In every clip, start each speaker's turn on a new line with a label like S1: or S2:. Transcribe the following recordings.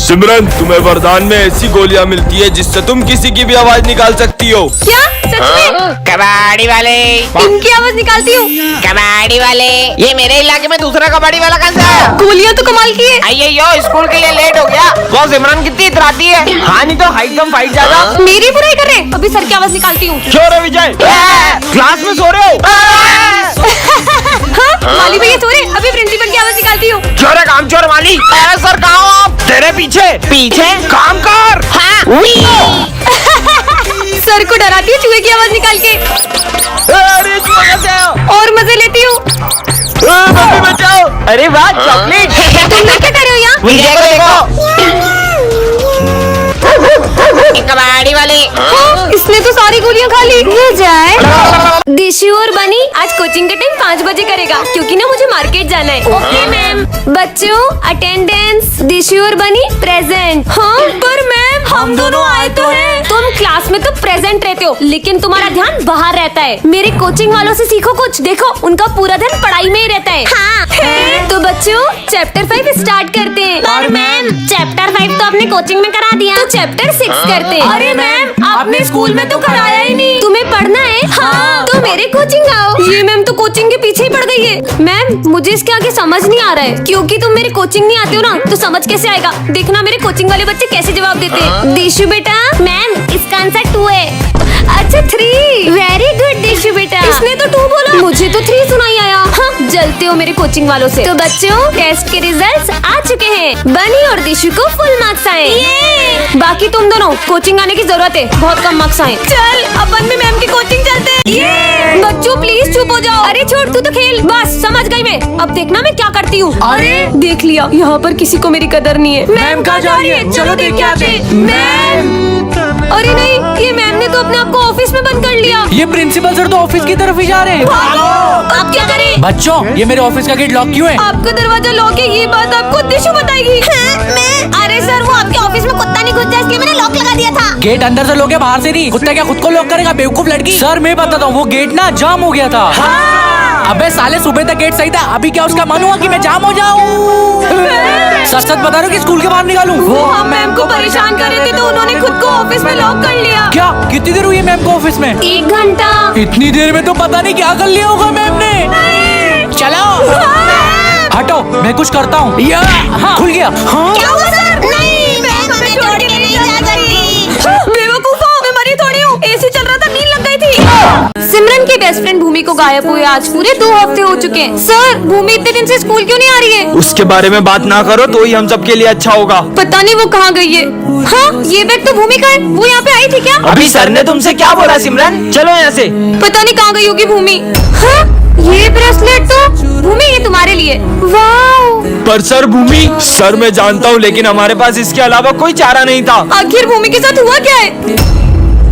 S1: सिमरन, तुम्हें वरदान में ऐसी गोलियां मिलती है जिससे तुम किसी की भी आवाज निकाल सकती हो।
S2: क्या सच में?
S3: कबाड़ी वाले,
S2: इनकी आवाज निकालती हूँ।
S3: कबाड़ी वाले, ये मेरे इलाके में दूसरा कबाड़ी वाला कहाँ से आया?
S2: गोलियां तो कमाल की है।
S3: अयो स्कूल के लिए लेट हो गया। वो सिमरन कितनी इतराती है। हाँ नहीं तो हाइट कम फाइट ज्यादा।
S2: मेरी बुराई कर रहे, अभी सर की आवाज निकालती हूँ।
S1: क्यों रे विजय, क्लास में सो रहे हो?
S2: हाँ, माली भैया सो रहे, अभी प्रिंसिपल की आवाज निकालती हूँ।
S3: चोर है काम चोर वाली। सर कहाँ हो आप? तेरे पीछे पीछे काम कर। हाँ
S2: सर को डराती हूँ चूहे की आवाज निकाल के।
S1: अरे
S2: और मजे लेती हूँ।
S1: बचाओ।
S3: अरे वाह चॉकलेट।
S2: तुम लोग क्या कर रहे हो यहाँ?
S3: विजय को देखो। कबाड़ी वाले,
S2: इसने तो सारी गोलियां खा ली। ये जाए दिशु और बनी आज कोचिंग का टाइम 5 बजे करेगा, क्योंकि ना मुझे मार्केट जाना है। Okay ma'am. बच्चों अटेंडेंस। दिशु और बनी प्रेजेंट। हाँ पर मैम हम दोनों आए तो हैं। तुम क्लास में तो प्रेजेंट रहते हो, लेकिन तुम्हारा ध्यान बाहर रहता है। मेरे कोचिंग वालों से सीखो कुछ। देखो उनका पूरा ध्यान पढ़ाई में ही रहता है। हाँ। तो बच्चों चैप्टर 5 स्टार्ट करते हैं। पर मैम चैप्टर 5 तो आपने कोचिंग में करा दिया, तो चैप्टर 6 करते हैं। अरे मैम आपने स्कूल में तो कराया ही नहीं। तुम्हें पढ़ना है? हाँ तो मेरे कोचिंग आओ। ये मैम तो कोचिंग के पीछे ही पड़ गई है। मैम मुझे इसके आगे समझ नहीं आ रहा है, क्योंकि तुम मेरे कोचिंग नहीं आते हो ना, तो समझ कैसे आएगा? देखना मेरे कोचिंग वाले बच्चे कैसे जवाब देते हैं। दिशु बेटा, मैम इसका आंसर 2 है। अच्छा 3। वेरी गुड दिशु बेटा। इसने तो 2 बोला, मुझे तो 3 सुनाई आया। हाँ जलते हो मेरे कोचिंग वालों से। तो बच्चों टेस्ट के रिजल्ट्स आ चुके हैं। बनी और दिशु को फुल मार्क्स आए। बाकी तुम दोनों कोचिंग आने की जरूरत है, बहुत कम मार्क्स आए। चल अपन भी मैम की कोचिंग चलते हैं। बच्चों प्लीज चुप हो जाओ। अरे छोड़ तू तो खेल, बस समझ गई मैं। अब देखना मैं क्या करती हूँ। अरे देख लिया, यहाँ पर किसी को मेरी कदर नहीं है। मैम कहाँ जा रही है? चलो देख के आते। मैम अरे नहीं, ये मैम ने तो अपने आप को ऑफिस में बंद कर लिया।
S4: ये प्रिंसिपल सर तो ऑफिस की तरफ ही जा रहे हैं।
S2: अब क्या करें?
S4: बच्चों ये मेरे ऑफिस का गेट लॉक क्यों है?
S2: आपका दरवाजा लॉक है, ये बात आपको दिशु बताएगी। मैं अरे सर वो आपके ऑफिस में कुत्ता नहीं घुस जाए इसलिए मैंने लॉक लगा दिया था।
S4: गेट अंदर से लोगे बाहर से नहीं। कुत्ता क्या खुद को लॉक करेगा बेवकूफ लड़की। सर मैं बताता हूँ, वो गेट ना जाम हो गया था। अबे साले सुबह तक गेट सही था, अभी क्या उसका मन हुआ कि मैं जाम हो जाऊँ? सच सच बता रहा हूँ कि स्कूल के बाहर निकालूं?
S2: वो हम मैम को परेशान कर रहे थे तो उन्होंने खुद को ऑफिस में लॉक कर लिया।
S4: क्या कितनी देर हुई है मैम को ऑफिस में?
S2: 1 घंटा।
S4: इतनी देर में तो पता नहीं क्या कर लिया होगा मैम ने। चलो हटो मैं कुछ करता हूँ। खुल गया।
S2: क्या हुआ सर? नहीं मैम हमें छोड़ के नहीं जा सकती। बेवकूफ हो, मैं मरी थोड़ी हूँ। एसी चल रहा था, नींद लग गई थी। सिमरन के बेस्ट फ्रेंड भूमि को गायब हुए आज पूरे 2 हफ्ते हो चुके हैं। सर भूमि इतने दिन से स्कूल क्यों नहीं आ रही है?
S1: उसके बारे में बात ना करो तो ही हम सब के लिए अच्छा होगा।
S2: पता नहीं वो कहाँ गई है। हाँ ये बैग तो भूमि का है, वो यहाँ पे आई थी क्या?
S1: अभी सर ने तुमसे क्या बोला सिमरन? चलो यहाँ से।
S2: पता नहीं कहाँ गई होगी भूमि। हाँ ये ब्रेसलेट तो भूमि ये तुम्हारे लिए। वाओ।
S1: पर सर भूमि, सर मैं जानता हूँ लेकिन हमारे पास इसके अलावा कोई चारा नहीं था।
S2: आखिर भूमि के साथ हुआ क्या है?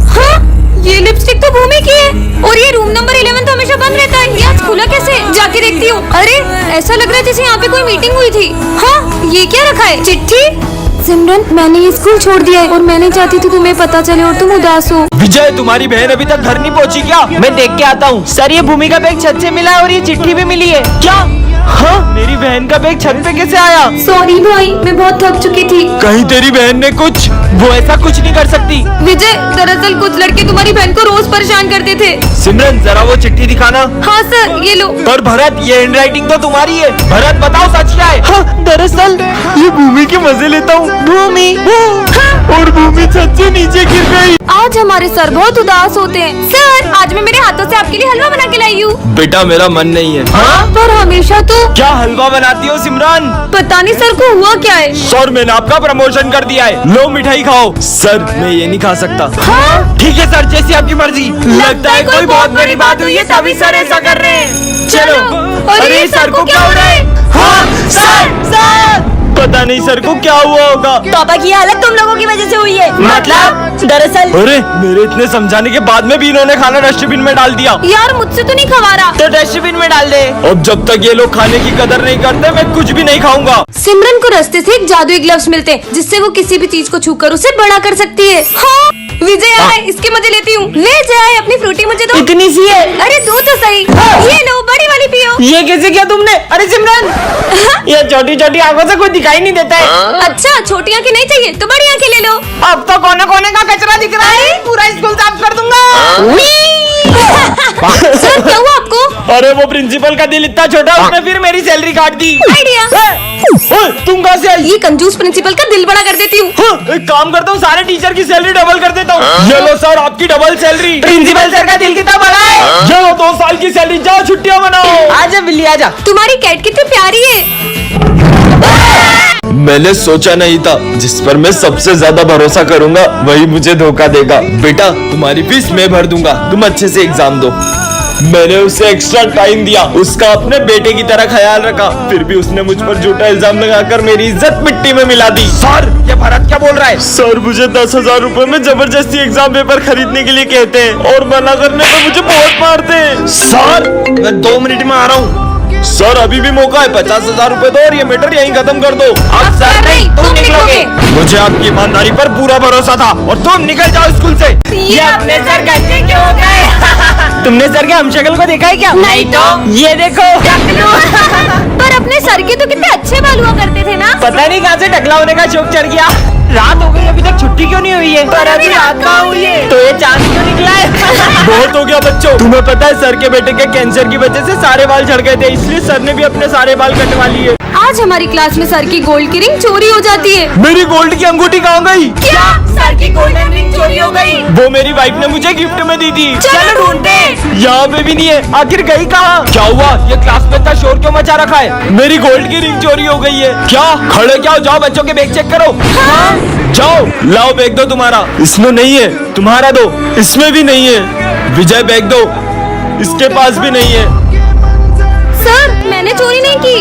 S2: हाँ ये लिपस्टिक तो भूमि की है, और ये रूम नंबर 11 तो हमेशा बंद रहता है। ये आज खुला कैसे? जाके देखती हूँ। अरे ऐसा लग रहा है जैसे यहाँ पे कोई मीटिंग हुई थी। हाँ ये क्या रखा है? चिट्ठी। सिमरन मैंने ये स्कूल छोड़ दिया है और मैं नहीं चाहती थी तुम्हें पता चले और तुम उदास हो।
S1: विजय तुम्हारी बहन अभी तक घर नहीं पहुँची क्या?
S3: मैं देख के आता हूँ। सर ये भूमि का बैग छत से मिला है और ये चिट्ठी भी मिली है।
S1: क्या? हाँ मेरी बहन का बैग छत पे कैसे आया?
S2: सॉरी भाई मैं बहुत थक चुकी थी।
S1: कहीं तेरी बहन ने कुछ? वो ऐसा कुछ नहीं कर सकती।
S2: विजय दरअसल कुछ लड़के तुम्हारी बहन को रोज परेशान करते थे।
S1: सिमरन जरा वो चिट्ठी दिखाना।
S2: हाँ सर ये लो।
S1: पर भरत ये हैंडराइटिंग तो तुम्हारी है। भरत बताओ सच क्या है? हाँ दरअसल ये भूमि के मजे लेता हूँ। भूमि और भूमि छत से नीचे गिर गई।
S2: आज हमारे सर बहुत उदास होते हैं। सर आज मैं मेरे हाथों से आपके लिए हलवा बना के लाई हूँ।
S1: बेटा मेरा मन नहीं है। हाँ?
S2: पर हमेशा तो।
S1: क्या हलवा बनाती हो सिमरन?
S2: पता नहीं सर को हुआ क्या है।
S1: सर मैंने आपका प्रमोशन कर दिया है, लो मिठाई खाओ। सर मैं ये नहीं खा सकता।
S2: हाँ?
S1: ठीक है सर जैसी आपकी मर्जी। लगता है कोई बहुत बड़ी बात हुई है तभी सर ऐसा कर रहे हैं। चलो।
S2: अरे सर को क्या हो रहा है?
S1: हाँ सर पता नहीं सर को क्या हुआ होगा।
S2: पापा की हालत तुम लोगों की वजह से हुई है।
S1: मतलब?
S2: दरअसल
S1: अरे मेरे इतने समझाने के बाद में भी इन्होंने खाना डस्टबिन में डाल दिया।
S2: यार मुझसे तो नहीं खवा रहा।
S1: तो डस्टबिन में डाल दे। अब जब तक ये लोग खाने की कदर नहीं करते मैं कुछ भी नहीं खाऊंगा।
S2: सिमरन को रास्ते से एक जादुई ग्लव्स मिलते हैं जिससे वो किसी भी चीज को छूकर उसे बड़ा कर सकती है। हाँ विजय आए, इसके मजे लेती हूँ। ले जाए अपनी फ्रूटी मुझे दो।
S3: इतनी सी है।
S2: अरे दो तो सही। ये लो बड़ी वाली पियो।
S3: ये कैसे किया तुमने? अरे सिमरन ये छोटी छोटी आंखों से कोई
S1: दिखाई नहीं देता है।
S2: अच्छा, छोटी आंखें नहीं चाहिए तो बड़ी आंखें ले लो।
S1: अब तो कोने कोने का कचरा दिख रहा है, पूरा स्कूल साफ कर दूंगा।
S2: सर क्या हुआ आपको?
S1: अरे वो प्रिंसिपल का दिल इतना छोटा, उसने फिर मेरी सैलरी काट दी।
S2: आइडिया।
S1: ओए, तुम कहाँ से आई?
S2: ये कंजूस प्रिंसिपल का दिल बड़ा कर देती हूँ।
S1: एक काम करता हूँ, सारे टीचर की सैलरी डबल कर देता हूँ। ये लो सर, आपकी डबल सैलरी। प्रिंसिपल सर का दिल कितना बड़ा है। ये लो 2 साल की सैलरी, जाओ छुट्टियाँ मनाओ। आजा बिल्ली आजा।
S2: तुम्हारी कैट कितनी प्यारी है।
S5: मैंने सोचा नहीं था जिस पर मैं सबसे ज्यादा भरोसा करूंगा वही मुझे धोखा देगा। बेटा तुम्हारी फीस मैं भर दूंगा, तुम अच्छे से एग्जाम दो। मैंने उसे एक्स्ट्रा टाइम दिया, उसका अपने बेटे की तरह ख्याल रखा, फिर भी उसने मुझ पर झूठा इल्जाम लगाकर मेरी इज्जत मिट्टी में मिला दी।
S1: सर ये भरत क्या बोल रहा है?
S5: सर मुझे 10,000 रुपए में जबरदस्ती एग्जाम पेपर खरीदने के लिए कहते हैं और मना करने पर मुझे बहुत मारते हैं।
S1: सर मैं 2 मिनट में आ रहा हूँ।
S5: सर अभी भी मौका है, 50,000 रुपए दो और ये मैटर यहीं खत्म कर दो।
S1: अब सर नहीं, तुम निकलोगे।
S5: मुझे आपकी ईमानदारी पर पूरा भरोसा था और
S1: तुम निकल जाओ स्कूल से। ये अपने सर कैसे क्यों हो गए? तुमने सर के हमशक्ल को देखा है क्या?
S2: नहीं तो।
S1: ये देखो।
S2: पर अपने सर के तो कितने अच्छे बाल हुआ करते थे ना।
S1: पता नहीं कहाँ से टकला होने का शौक चढ़ गया। रात हो गई, अभी तक छुट्टी क्यों नहीं हुई है? पर अभी रात कहाँ हुई है? तो ये चांद क्यों निकला है?
S5: बहुत हो गया बच्चों, तुम्हें पता है सर के बेटे के कैंसर की वजह से सारे बाल झड़ गए थे, इसलिए सर ने भी अपने सारे बाल कटवा लिए।
S2: आज हमारी क्लास में सर की गोल्ड की रिंग चोरी हो जाती है।
S5: मेरी गोल्ड की अंगूठी कहाँ गई?
S2: क्या? सर की गोल्डन रिंग चोरी हो गई?
S5: वो मेरी वाइफ ने मुझे गिफ्ट में दी थी।
S2: चलो ढूंढते हैं।
S5: यहाँ पे भी नहीं है, आखिर गई कहाँ?
S1: क्या हुआ? ये क्लास में इतना शोर क्यों मचा रखा है?
S5: मेरी गोल्ड की रिंग चोरी हो गई है।
S1: क्या? खड़े क्या हो, जाओ बच्चों के बैग चेक करो।
S5: जाओ लाओ बैग दो तुम्हारा। इसमें नहीं है। तुम्हारा दो। इसमें भी नहीं है। विजय बैग दो। इसके पास भी नहीं है।
S2: सर मैंने चोरी नहीं की।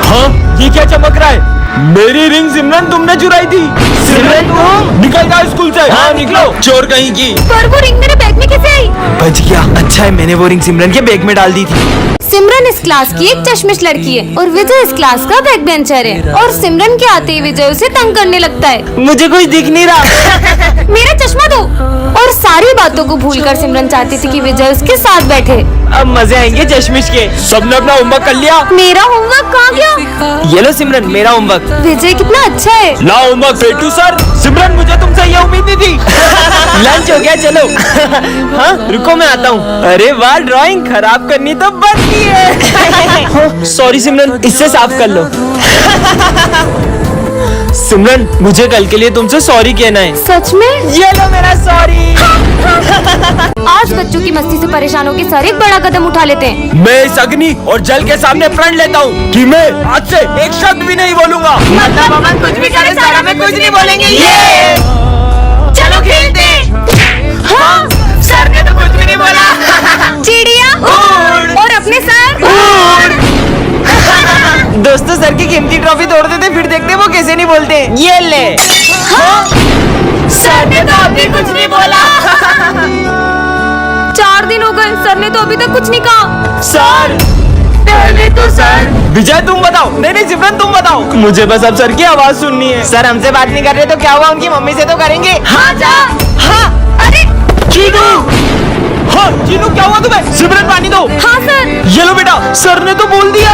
S5: हाँ
S1: ये क्या चमक रहा है?
S5: मेरी रिंग सिमरन तुमने चुराई थी।
S1: सिमरन तुम?
S5: निकल जाओ स्कूल से।
S1: हाँ निकलो।
S5: चोर कहीं की।
S2: पर वो रिंग मेरे बैग में कैसे आई?
S1: बच गया। अच्छा है मैंने वो रिंग सिमरन के बैग में डाल दी थी।
S2: सिमरन इस क्लास की एक चश्मिश लड़की है और विजय इस क्लास का बैक बेंचर है और सिमरन के आते ही विजय उसे तंग करने लगता है।
S1: मुझे कुछ दिख नहीं रहा।
S2: मेरा चश्मा दो। और सारी बातों को भूलकर सिमरन चाहती थी कि विजय उसके साथ बैठे।
S1: अब मजे आएंगे चश्मिश के। सबने अपना होमवर्क कर लिया?
S2: मेरा होमवर्क कहाँ गया?
S1: ये लो सिमरन मेरा होमवर्क।
S2: विजय कितना अच्छा है।
S5: लाओ होमवर्क पेटू सर।
S1: सिमरन मुझे तुमसे ये उम्मीद नहीं थी। लंच हो गया चलो। हाँ रुको मैं आता हूँ। अरे वाह ड्राइंग खराब करनी तो बनती है। सॉरी सिमरन, इससे साफ कर लो। सिमरन मुझे कल के लिए तुमसे सॉरी कहना है।
S2: सच में?
S1: ये लो मेरा सॉरी।
S2: आज बच्चों की मस्ती से परेशान होकर सर एक बड़ा कदम उठा लेते हैं।
S5: मैं इस अग्नि और जल के सामने प्रण लेता हूँ कि मैं आज से एक शब्द भी नहीं बोलूंगा।
S2: मतलब अमन कुछ भी करे सारा में कुछ नहीं बोलेंगे। ये चलो खेलते हैं। हाँ, सर ने तो कुछ भी नहीं बोला। चिड़िया और अपने सर
S1: दोस्तों सर की कीमती ट्रॉफी तोड़ देते, फिर देखते वो कैसे नहीं बोलते। ये ले।
S2: सर ने तो अभी कुछ नहीं बोला। 4 दिन हो गए, सर ने तो अभी तक कुछ नहीं कहा।
S1: सर
S2: पहले तो सर।
S1: विजय तुम बताओ। नहीं सिमरन तुम बताओ। मुझे बस अब सर की आवाज सुननी है। सर हमसे बात नहीं कर रहे तो क्या हुआ, उनकी मम्मी से तो करेंगे।
S2: हाँ जा।
S1: हाँ
S2: अरे
S1: चीनू। हाँ चीनू क्या हुआ तुम्हें? सिमरन पानी दो।
S2: हाँ सर।
S1: ये लो बेटा, सर ने तो बोल दिया।